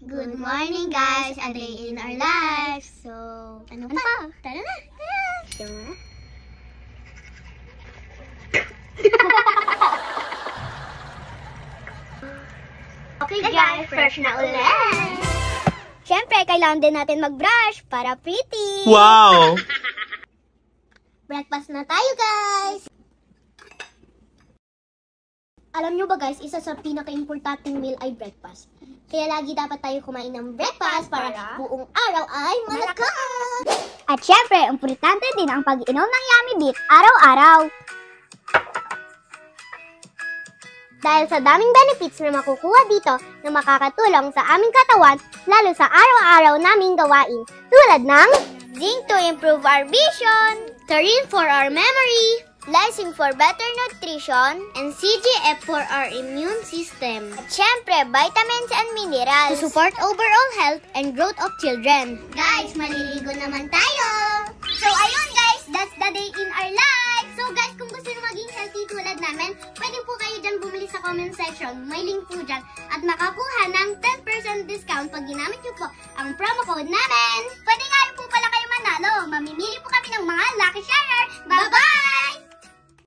Good morning, guys! A day in our lives. So, ano pa? Tara na! Okay, guys, fresh na ulit! Siyempre, kailangan din natin mag-brush para pretty! Wow! Breakfast na tayo, guys! Alam nyo ba, guys, isa sa pinaka-importanting meal ay breakfast. Kaya lagi dapat tayo kumain ng breakfast para buong araw ay malakas! At syempre, importante din ang pag-inom ng Yummy Beet araw-araw. Dahil sa daming benefits na makukuha dito na makakatulong sa aming katawan, lalo sa araw-araw naming gawain, tulad ng zinc to improve our vision, taurine for our memory, lysine for better nutrition, and CGF for our immune system. At syempre, vitamins and minerals to support overall health and growth of children. Guys, maliligo naman tayo! So ayun guys, that's the day in our life! So guys, kung gusto nyo maging healthy tulad namin, pwede po kayo dyan bumili sa comment section. May link po dyan. At makakuha ng 10% discount pag ginamit nyo po ang promo code namin. Pwede